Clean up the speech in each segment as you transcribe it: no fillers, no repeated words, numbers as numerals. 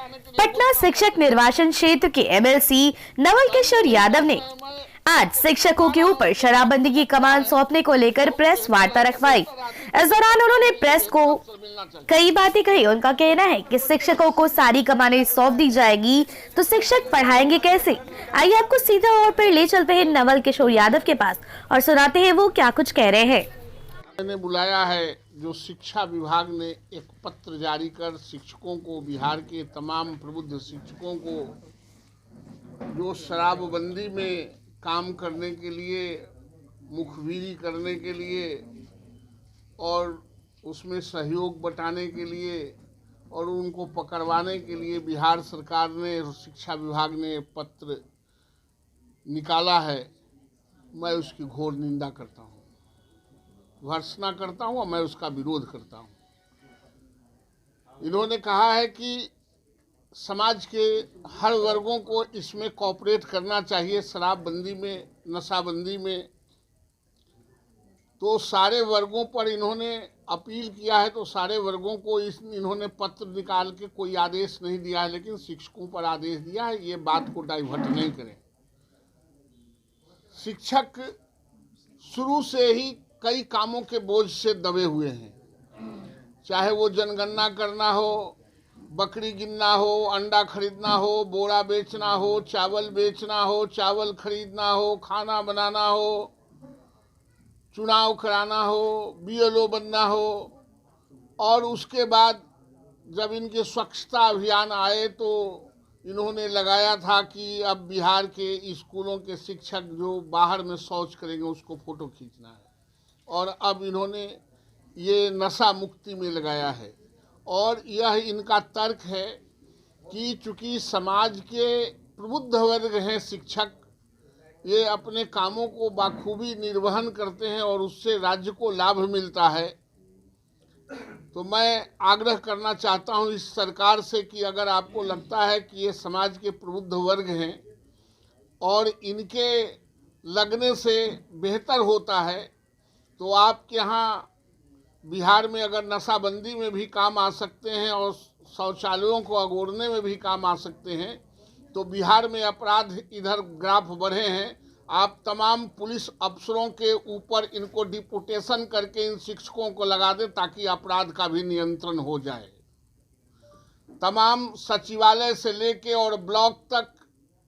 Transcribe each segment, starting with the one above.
पटना शिक्षक निर्वाचन क्षेत्र के एमएलसी नवल किशोर यादव ने आज शिक्षकों के ऊपर शराबबंदी की कमान सौंपने को लेकर प्रेस वार्ता रखवाई। इस दौरान उन्होंने प्रेस को कई बातें कही। उनका कहना है कि शिक्षकों को सारी कमानें सौंप दी जाएगी तो शिक्षक पढ़ाएंगे कैसे। आइए आपको सीधा तौर पर ले चलते हैं नवल किशोर यादव के पास और सुनाते हैं वो क्या कुछ कह रहे हैं। मैंने बुलाया है जो शिक्षा विभाग ने एक पत्र जारी कर शिक्षकों को, बिहार के तमाम प्रबुद्ध शिक्षकों को जो शराबबंदी में काम करने के लिए, मुखबिरी करने के लिए और उसमें सहयोग बटाने के लिए और उनको पकड़वाने के लिए बिहार सरकार ने, शिक्षा विभाग ने पत्र निकाला है। मैं उसकी घोर निंदा करता हूँ, भर्त्सना करता हूँ और मैं उसका विरोध करता हूँ। इन्होंने कहा है कि समाज के हर वर्गों को इसमें कोऑपरेट करना चाहिए, शराबबंदी में, नशाबंदी में। तो सारे वर्गों पर इन्होंने अपील किया है, तो सारे वर्गों को इन्होंने पत्र निकाल के कोई आदेश नहीं दिया है, लेकिन शिक्षकों पर आदेश दिया है। ये बात को डाइवर्ट नहीं करें। शिक्षक शुरू से ही कई कामों के बोझ से दबे हुए हैं, चाहे वो जनगणना करना हो, बकरी गिनना हो, अंडा खरीदना हो, बोरा बेचना हो, चावल बेचना हो, चावल खरीदना हो, खाना बनाना हो, चुनाव कराना हो, बीएलओ बनना हो। और उसके बाद जब इनके स्वच्छता अभियान आए तो इन्होंने लगाया था कि अब बिहार के स्कूलों के शिक्षक जो बाहर में शौच करेंगे उसको फोटो खींचना है। और अब इन्होंने ये नशा मुक्ति में लगाया है। और यह इनका तर्क है कि चूंकि समाज के प्रबुद्ध वर्ग हैं शिक्षक, ये अपने कामों को बाखूबी निर्वहन करते हैं और उससे राज्य को लाभ मिलता है। तो मैं आग्रह करना चाहता हूं इस सरकार से कि अगर आपको लगता है कि ये समाज के प्रबुद्ध वर्ग हैं और इनके लगने से बेहतर होता है, तो आपके यहाँ बिहार में अगर नशाबंदी में भी काम आ सकते हैं और शौचालयों को अगोरने में भी काम आ सकते हैं, तो बिहार में अपराध इधर ग्राफ बढ़े हैं। आप तमाम पुलिस अफसरों के ऊपर इनको डिपुटेशन करके इन शिक्षकों को लगा दें ताकि अपराध का भी नियंत्रण हो जाए। तमाम सचिवालय से लेके और ब्लॉक तक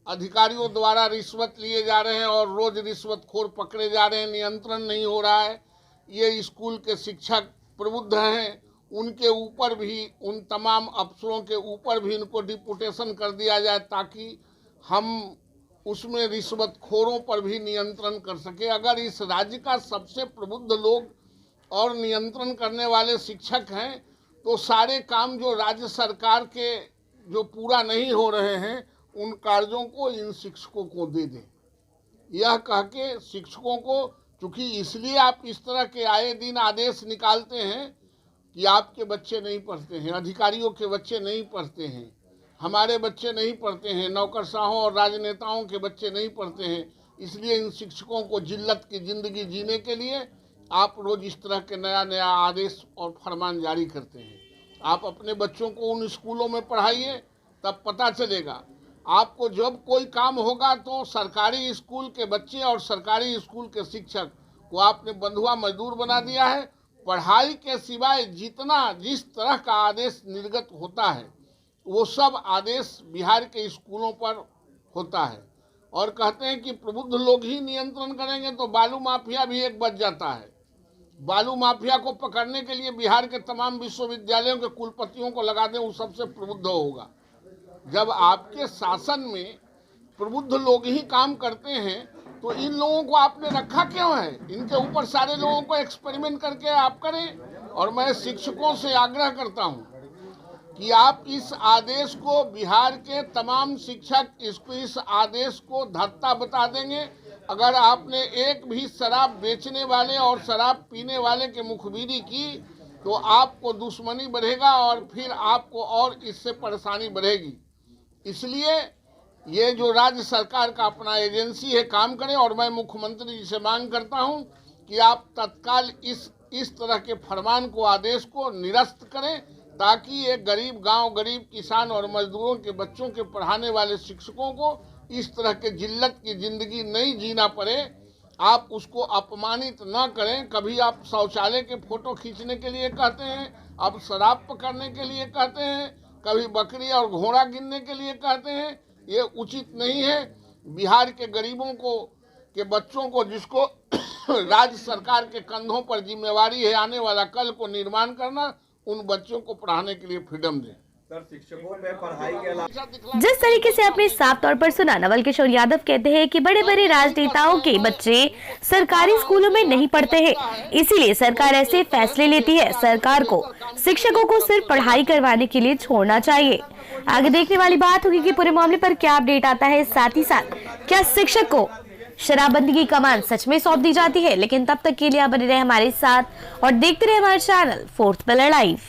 अधिकारियों द्वारा रिश्वत लिए जा रहे हैं और रोज रिश्वतखोर पकड़े जा रहे हैं, नियंत्रण नहीं हो रहा है। ये स्कूल के शिक्षक प्रबुद्ध हैं, उनके ऊपर भी, उन तमाम अफसरों के ऊपर भी इनको डिपुटेशन कर दिया जाए ताकि हम उसमें रिश्वतखोरों पर भी नियंत्रण कर सके। अगर इस राज्य का सबसे प्रबुद्ध लोग और नियंत्रण करने वाले शिक्षक हैं, तो सारे काम जो राज्य सरकार के जो पूरा नहीं हो रहे हैं उन कार्यों को इन शिक्षकों को दे दें। यह कह के शिक्षकों को, चूँकि इसलिए आप इस तरह के आए दिन आदेश निकालते हैं कि आपके बच्चे नहीं पढ़ते हैं, अधिकारियों के बच्चे नहीं पढ़ते हैं, हमारे बच्चे नहीं पढ़ते हैं, नौकरशाहों और राजनेताओं के बच्चे नहीं पढ़ते हैं, इसलिए इन शिक्षकों को जिल्लत की ज़िंदगी जीने के लिए आप रोज़ इस तरह के नया नया आदेश और फरमान जारी करते हैं। आप अपने बच्चों को उन स्कूलों में पढ़ाइए, तब पता चलेगा आपको। जब कोई काम होगा तो सरकारी स्कूल के बच्चे और सरकारी स्कूल के शिक्षक को आपने बंधुआ मजदूर बना दिया है। पढ़ाई के सिवाय जिस तरह का आदेश निर्गत होता है वो सब आदेश बिहार के स्कूलों पर होता है। और कहते हैं कि प्रबुद्ध लोग ही नियंत्रण करेंगे, तो बालू माफिया भी एक बच जाता है। बालू माफिया को पकड़ने के लिए बिहार के तमाम विश्वविद्यालयों के कुलपतियों को लगा दें, वो सबसे प्रबुद्ध होगा। जब आपके शासन में प्रबुद्ध लोग ही काम करते हैं तो इन लोगों को आपने रखा क्यों है? इनके ऊपर सारे लोगों को एक्सपेरिमेंट करके आप करें। और मैं शिक्षकों से आग्रह करता हूं कि आप इस आदेश को, बिहार के तमाम शिक्षक इस आदेश को धत्ता बता देंगे। अगर आपने एक भी शराब बेचने वाले और शराब पीने वाले के मुखबिरी की तो आपको दुश्मनी बढ़ेगा और फिर आपको और इससे परेशानी बढ़ेगी। इसलिए ये जो राज्य सरकार का अपना एजेंसी है काम करे। और मैं मुख्यमंत्री जी से मांग करता हूं कि आप तत्काल इस तरह के फरमान को, आदेश को निरस्त करें ताकि ये गरीब गांव, गरीब किसान और मजदूरों के बच्चों के पढ़ाने वाले शिक्षकों को इस तरह के जिल्लत की जिंदगी नहीं जीना पड़े। आप उसको अपमानित न करें। कभी आप शौचालय के फोटो खींचने के लिए कहते हैं, अब शराब पकड़ने के लिए कहते हैं, कभी बकरी और घोड़ा गिनने के लिए कहते हैं। ये उचित नहीं है। बिहार के गरीबों को, के बच्चों को, जिसको राज्य सरकार के कंधों पर जिम्मेवारी है आने वाला कल को निर्माण करना, उन बच्चों को पढ़ाने के लिए फ्रीडम दें। सर, शिक्षकों में पढ़ाई के अलावा जिस तरीके से आपने साफ तौर पर सुना, नवल किशोर यादव कहते हैं कि बड़े बड़े राजनेताओं के बच्चे सरकारी स्कूलों में नहीं पढ़ते हैं, इसीलिए सरकार ऐसे फैसले लेती है। सरकार को शिक्षकों को सिर्फ पढ़ाई करवाने के लिए छोड़ना चाहिए। आगे देखने वाली बात होगी कि पूरे मामले पर क्या अपडेट आता है। साथ ही साथ क्या शिक्षक को शराबबंदी की कमान सच में सौंप दी जाती है? लेकिन तब तक के लिए आप बने रहे हमारे साथ और देखते रहे हमारा चैनल फोर्थ पिलर लाइव।